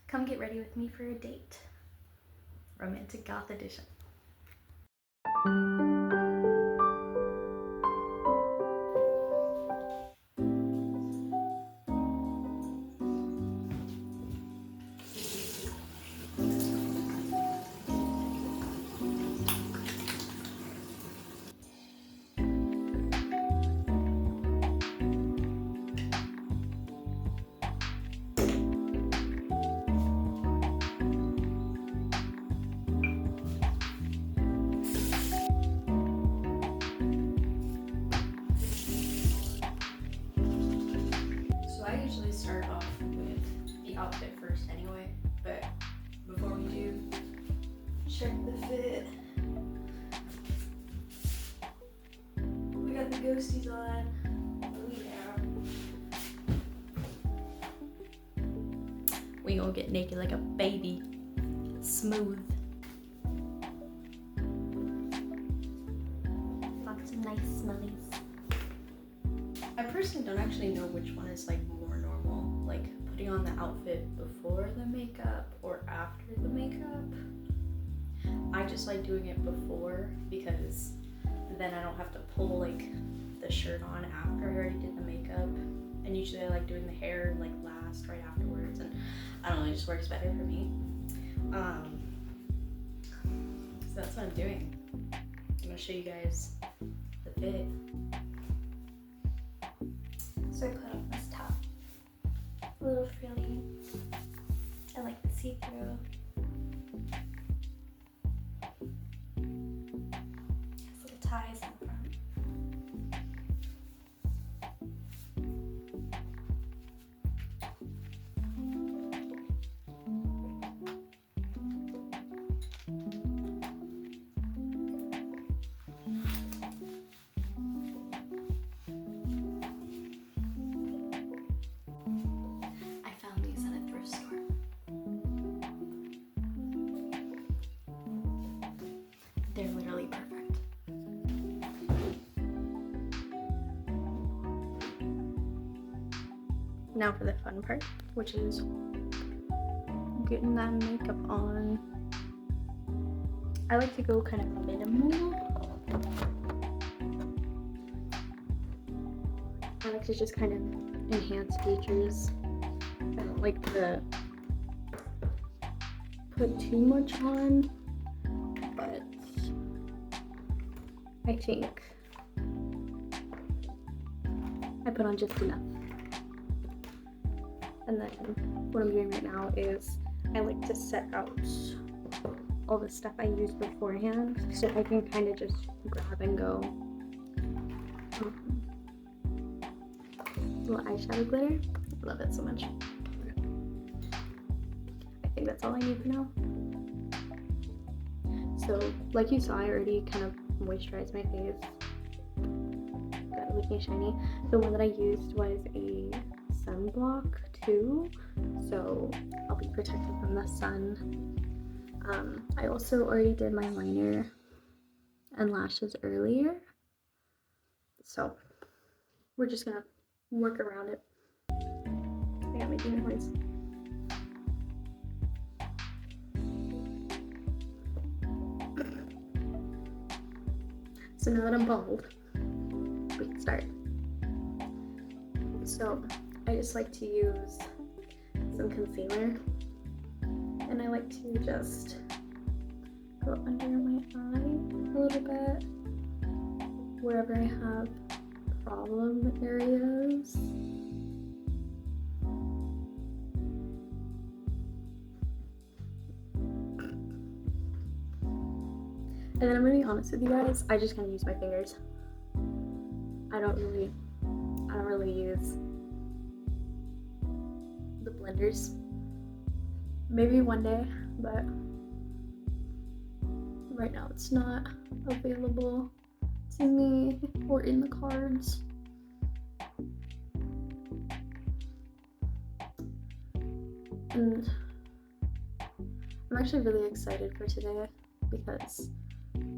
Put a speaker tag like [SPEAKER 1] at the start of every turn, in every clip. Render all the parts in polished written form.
[SPEAKER 1] Come get ready with me for a date. Romantic Goth edition. I usually start off with the outfit first anyway, but before we do, check the fit. We got the ghosties on. Oh yeah. We gonna get naked like a baby. Smooth. Lots of nice smellies. I personally don't actually know which one is like more normal, like putting on the outfit before the makeup or after the makeup. I just like doing it before because then I don't have to pull like the shirt on after I already did the makeup. And usually I like doing the hair like last right afterwards, and I don't know, it just works better for me. So that's what I'm doing. I'm gonna show you guys the fit. So I put on this top, a little frilly. I like the see-through. Has little ties in the front. They're literally perfect. Now for the fun part, which is getting that makeup on. I like to go kind of minimal. I like to just kind of enhance features. I don't like to put too much on, but I think I put on just enough. And then what I'm doing right now is I like to set out all the stuff I use beforehand so I can kind of just grab and go. Little eyeshadow glitter. I love it so much. I think that's all I need for now. So like you saw, I already kind of moisturized my face. Got it looking shiny. The one that I used was a sunblock too, so I'll be protected from the sun. I also already did my liner and lashes earlier, so we're just gonna work around it. I got my demon horns. So now that I'm bald, we can start. So I just like to use some concealer, and I like to just go under my eye a little bit, wherever I have problem areas. And then I'm gonna be honest with you guys, I just kind of use my fingers. I don't really use the blenders. Maybe one day, but right now it's not available to me or in the cards. And I'm actually really excited for today because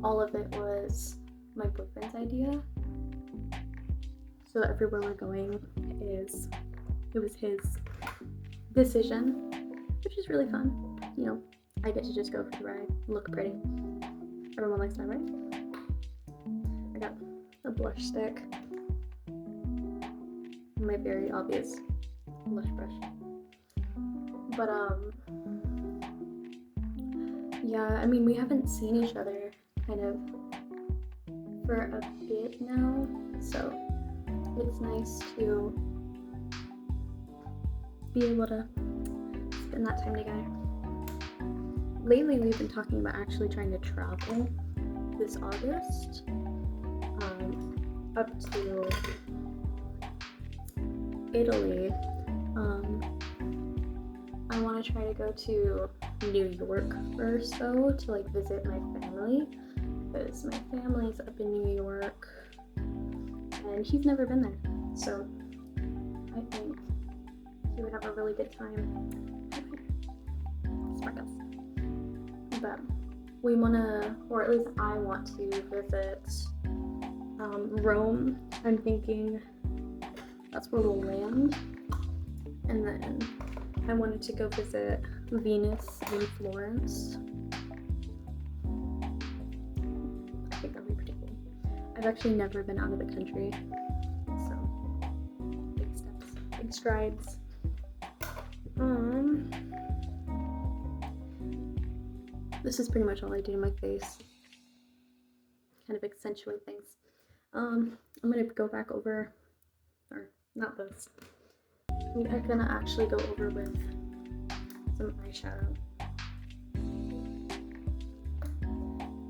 [SPEAKER 1] all of it was my boyfriend's idea. So everywhere we're going it was his decision. which is really fun. You know, I get to just go for the ride, look pretty. Everyone likes that, right? I got a blush stick, my very obvious blush brush. But yeah, I mean, we haven't seen each other kind of for a bit now, so it's nice to be able to spend that time together. Lately, we've been talking about actually trying to travel this August up to Italy. I want to try to go to New York first, though, to like visit my family, because my family's up in New York and he's never been there, so I think he would have a really good time. Smart us. But we want to, or at least I want to visit Rome. I'm thinking that's where we'll land, and then I wanted to go visit Venice and Florence. I think that'd be pretty cool. I've actually never been out of the country, so big steps, big strides. This is pretty much all I do to my face. Kind of accentuate things. I'm gonna go back over, or not this. I'm gonna actually go over with some eyeshadow.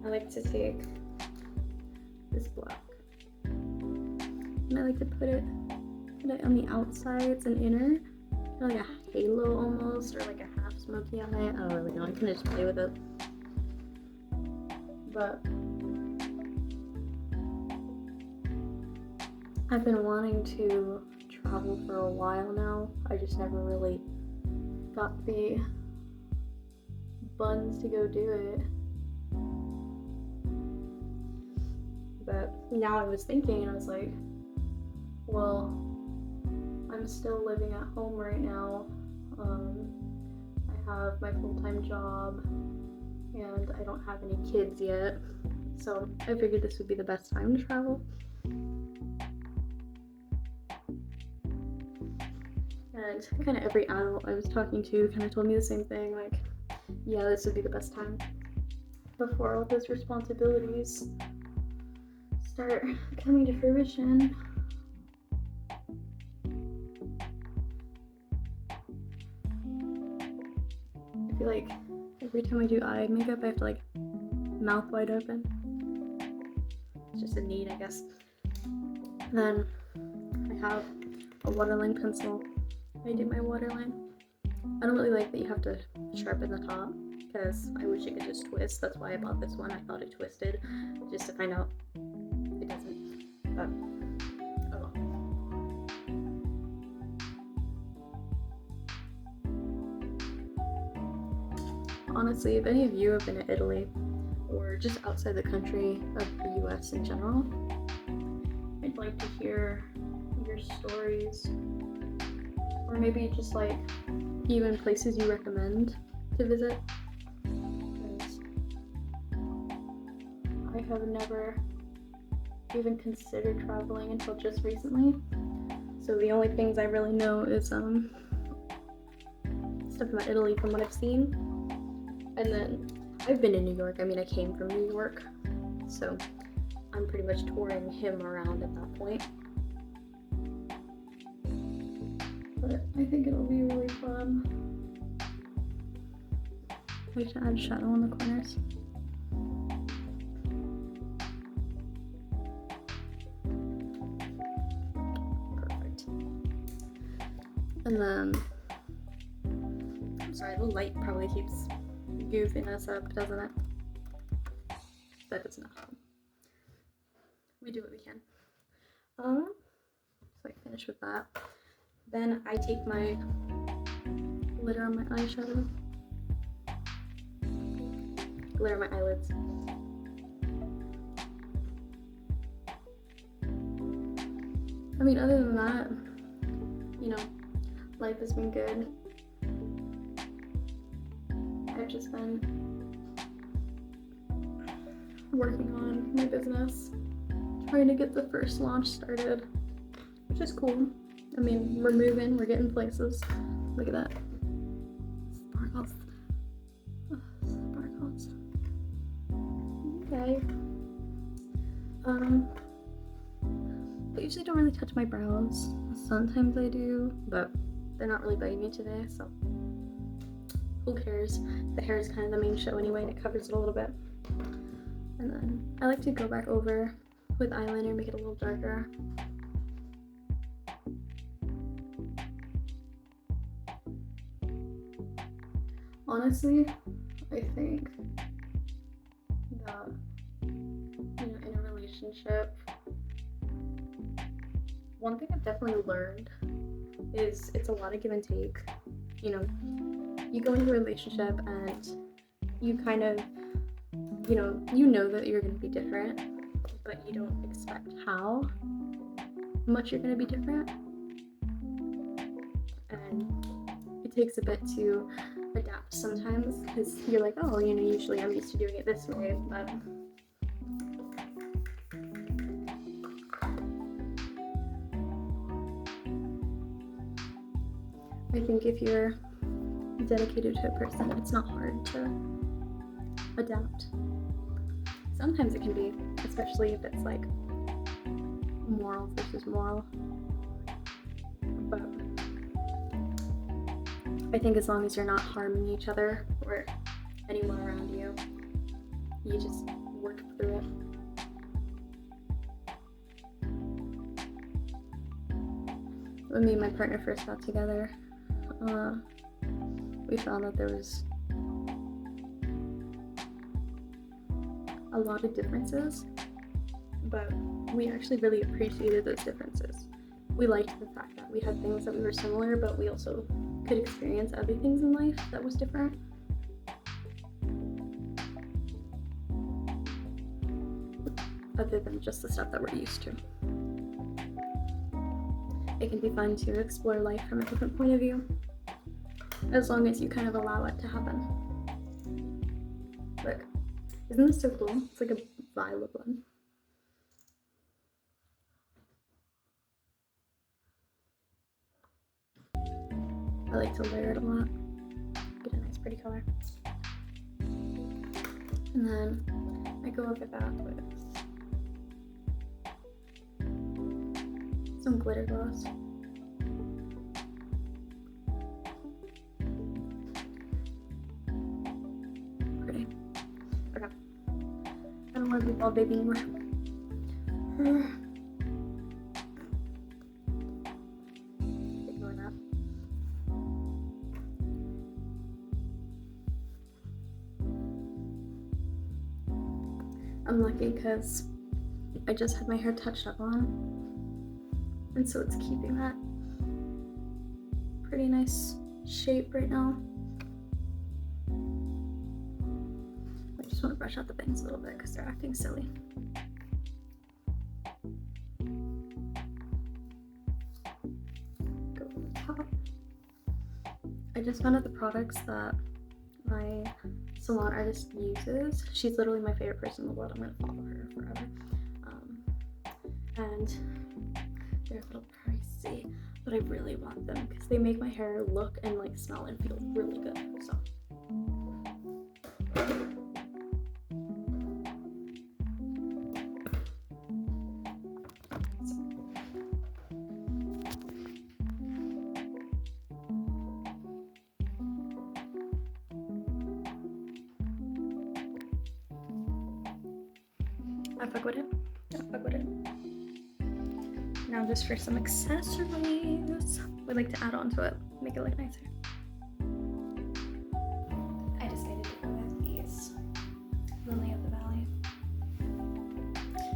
[SPEAKER 1] I like to take this black and I like to put it on the outsides and inner, like a halo almost, or like a half smoky eye. I don't really know. I can just play with it. But I've been wanting to travel for a while now. I just never really got the buns to go do it. But now I was thinking, and I was like, well, I'm still living at home right now. I have my full-time job and I don't have any kids yet, so I figured this would be the best time to travel. And kind of every adult I was talking to kind of told me the same thing, like, yeah, this would be the best time before all those responsibilities start coming to fruition. I feel like every time I do eye makeup, I have to like mouth wide open. It's just a need, I guess. And then I have a waterline pencil. I do my waterline. I don't really like that you have to sharpen the top, because I wish it could just twist. That's why I bought this one. I thought it twisted, just to find out it doesn't. But oh well. Honestly, if any of you have been to Italy or just outside the country of the US in general, I'd like to hear your stories, or maybe just like even places you recommend to visit, because I have never even considered traveling until just recently. So the only things I really know is stuff about Italy from what I've seen. And then I've been in New York. I mean, I came from New York, so I'm pretty much touring him around at that point. But I think it'll be really fun. I should add shadow on the corners. Perfect. And then, I'm sorry, the light probably keeps goofing us up, doesn't it? But it's not. We do what we can. So I finish with that. Then I take my glitter on my eyeshadow, glitter on my eyelids. I mean, other than that, you know, life has been good. I've just been working on my business, trying to get the first launch started, which is cool. I mean, we're moving, we're getting places. Look at that. Sparkles. Oh, sparkles. Okay. I usually don't really touch my brows. Sometimes I do, but they're not really biting me today, so who cares? The hair is kind of the main show anyway, and it covers it a little bit. And then I like to go back over with eyeliner, make it a little darker. Honestly, I think that, in a relationship, one thing I've definitely learned is it's a lot of give and take. You go into a relationship and you kind of, you know that you're going to be different, but you don't expect how much you're going to be different. And it takes a bit to adapt sometimes, because you're like, oh, usually I'm used to doing it this way, but I think if you're dedicated to a person, it's not hard to adapt. Sometimes it can be, especially if it's like moral versus moral. But I think as long as you're not harming each other or anyone around you, you just work through it. When me and my partner first got together, we found that there was a lot of differences, but we actually really appreciated those differences. We liked the fact that we had things that we were similar, but we also could experience other things in life that was different. Other than just the stuff that we're used to. It can be fun to explore life from a different point of view, as long as you kind of allow it to happen. Look, isn't this so cool? It's like a violet one. I like to layer it a lot, get a nice pretty color. And then I go over that with some glitter gloss. Pretty. Okay. I don't want to be bald baby anymore. Ignore that. I'm lucky because I just had my hair touched up on. And so it's keeping that pretty nice shape right now. I just want to brush out the bangs a little bit because they're acting silly. Go on the top. I just found out the products that my salon artist uses. She's literally my favorite person in the world. I'm going to follow her forever. And they're a little pricey, but I really want them because they make my hair look and like smell and feel really good. So I fuck with it. Now just for some accessories, we like to add on to it, make it look nicer. I decided to go with these Lily of the Valley.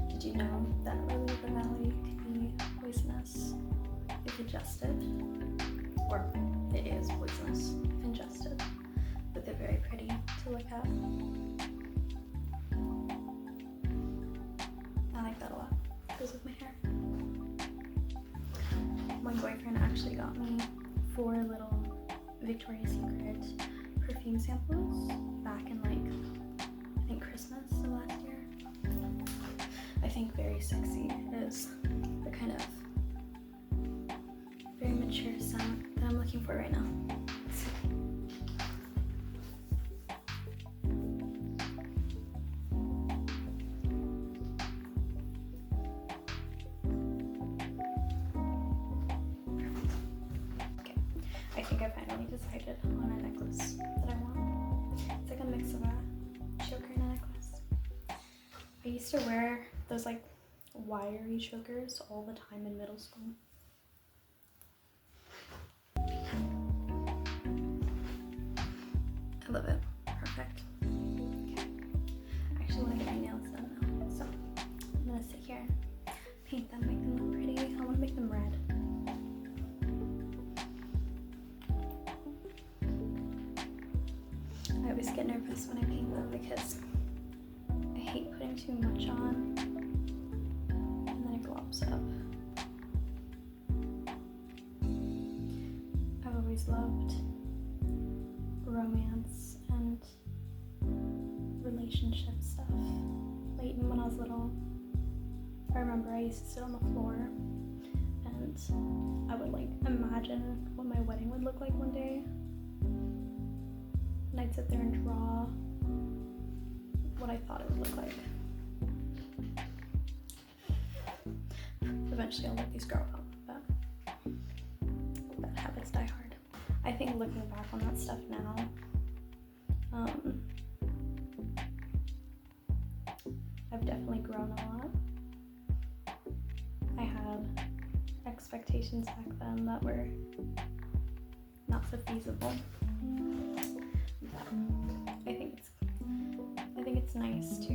[SPEAKER 1] Did you know that Lily of the Valley can be poisonous if ingested? Or it is poisonous if ingested, but they're very pretty to look at. I like that a lot. It goes with my hair. My boyfriend actually got me 4 little Victoria's Secret perfume samples back in like, I think Christmas of last year. I think Very Sexy is the kind of very mature scent that I'm looking for right now. I think I finally decided on a necklace that I want. It's like a mix of a choker and a necklace. I used to wear those like wiry chokers all the time in middle school. I love it. Perfect. Okay. I actually want to get my nails done now. So I'm gonna sit here, paint them, make them look pretty. I want to make them red. I always get nervous when I paint them because I hate putting too much on and then it globs up. I've always loved romance and relationship stuff. Like even when I was little, I remember I used to sit on the floor and I would like imagine what my wedding would look like one day. And I'd sit there and draw what I thought it would look like. Eventually I'll let these grow out, but bad habits die hard. I think looking back on that stuff now, I've definitely grown a lot. I had expectations back then that were not so feasible. I think it's nice to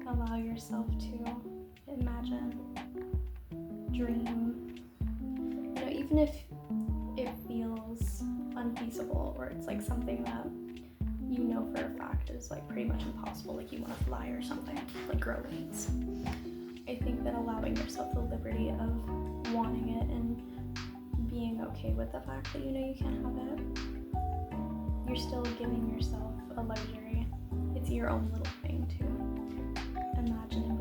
[SPEAKER 1] allow yourself to imagine, dream, you know, even if it feels unfeasible or it's like something that you know for a fact is like pretty much impossible, like you want to fly or something, like grow wings. I think that allowing yourself the liberty of wanting it and being okay with the fact that you know you can't have it, you're still giving yourself a luxury. It's your own little thing to imagine